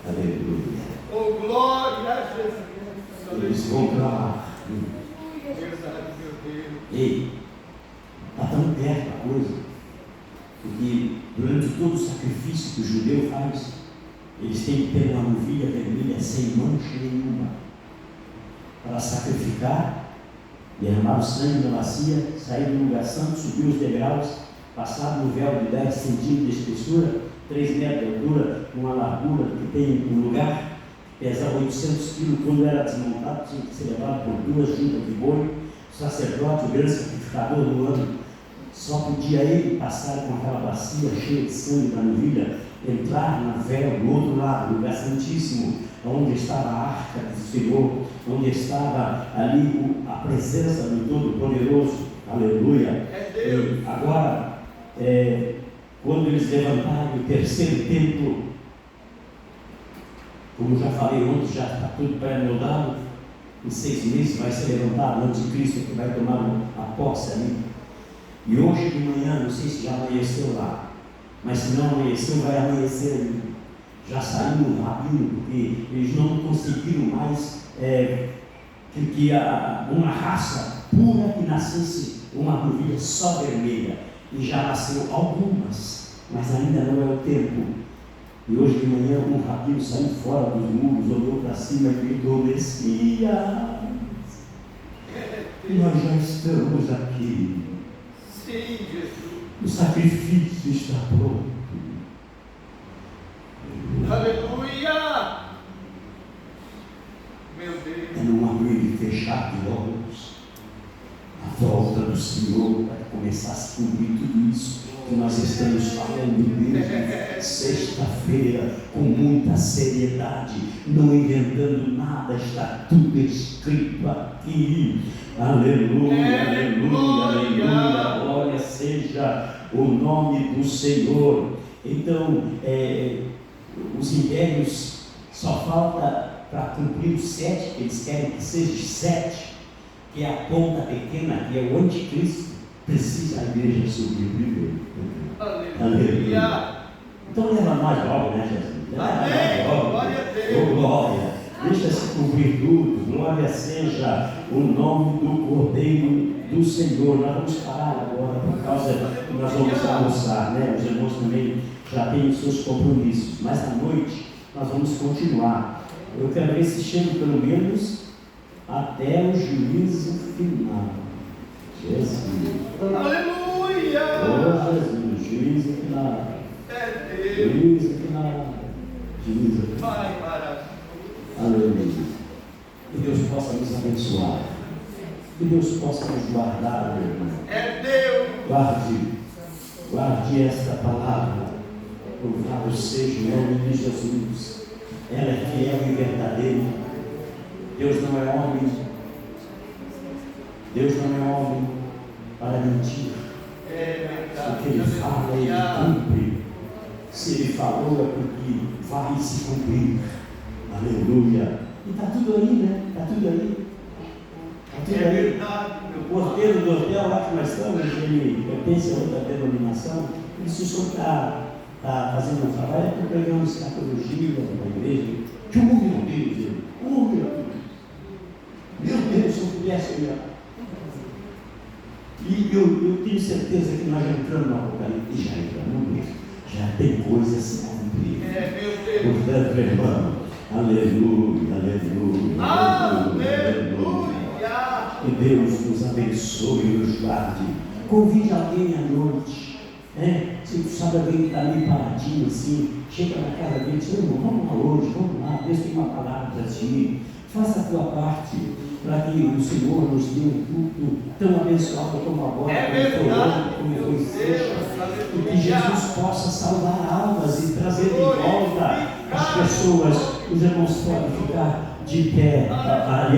Aleluia. Oh, glória a Jesus. Eles vão clamar. Verdade, meu Deus. Ei, está tão perto a coisa, porque durante todo o sacrifício que o judeu faz, eles têm que ter uma novilha vermelha sem mancha nenhuma, para sacrificar, derramar o sangue da bacia, sair do lugar santo, subir os degraus, passar no véu de 10 centímetros de espessura, 3 metros de altura, com uma largura que tem um lugar, pesava 800 quilos, quando era desmontado, tinha que ser levado por 2 juntas de boi. O sacerdote, o grande sacrificador do ano, só podia ele passar com aquela bacia cheia de sangue da novilha, entrar na véu do outro lado, no lugar santíssimo, onde estava a arca do Senhor, onde estava ali a presença do Todo-Poderoso. Aleluia. E agora, quando eles levantaram o terceiro templo, como já falei ontem, já está tudo pré-moldado, em 6 meses vai ser levantado o anticristo que vai tomar a posse ali. E hoje de manhã, não sei se já amanheceu lá, mas se não amanheceu, vai amanhecer ali. Já saiu um rabino, porque eles não conseguiram mais que uma raça pura que nascesse uma novilha só vermelha. E já nasceu algumas, mas ainda não é o tempo. E hoje de manhã um rabino saiu fora dos muros, olhou para cima e gritou: Messias, nós já estamos aqui. Sim, Jesus. O sacrifício está pronto. Aleluia. Meu Deus. É num abrir e fechar de olhos a volta do Senhor para começar a se cumprir tudo isso que nós estamos falando desde sexta-feira, com muita seriedade, não inventando nada, está tudo escrito aqui. Aleluia, aleluia, aleluia, glória seja o nome do Senhor. Então, os impérios só falta para cumprir os 7, que eles querem que seja 7, que é a ponta pequena, que é o anticristo. Precisa a igreja subir primeiro. Aleluia. Então leva mais logo, né, Jesus? Amém. Glória a Deus. Glória. Deixa-se cumprir tudo. Glória seja o nome do Cordeiro do Senhor. Nós vamos parar agora por causa que nós vamos almoçar, né? Os irmãos também já têm os seus compromissos. Mas à noite nós vamos continuar. Eu quero ver se chega pelo menos até o juízo final. Jesus. Aleluia. Oh, Jesus, juízo final. É Deus. Juízo final. Juízo final. Pai maravilhoso. Aleluia. Que Deus possa nos abençoar. Que Deus possa nos guardar, meu irmão. É Deus. Guarde esta palavra. Louvado seja o nome de Jesus. Ela é fiel e verdadeira. Deus não é homem. Deus não é homem para mentir. O que Ele fala, Ele cumpre. Se Ele falou, é porque vai se cumprir. Aleluia. E está tudo aí, né? Está tudo aí. Está tudo É aí. verdade, O porteiro do hotel lá que nós estamos, ele pertence a outra denominação. Ele se o senhor está fazendo um trabalho, está pregando escatologia na igreja. Que meu Deus, ele. Oh, meu Deus. Meu Deus, se eu pudesse olhar. E eu tenho certeza que nós já entramos no Apocalipse, já entramos mesmo. Já tem coisa a se cumprir. meu Deus. Portanto, irmão, aleluia, aleluia, aleluia. Que Deus nos abençoe e nos guarde. Convide alguém à noite. Se tu sabe alguém que está meio paradinho assim, chega na casa dele e diz: irmão, vamos lá hoje, vamos lá, Deus tem uma palavra para ti. Faça a tua parte. para que o Senhor nos dê um culto tão abençoado como agora, É como foi verdade, hoje, como meu foi Deus, sexta, e que aleluia. Jesus possa salvar almas e trazer de volta as pessoas. Os irmãos podem ficar de pé, aliás.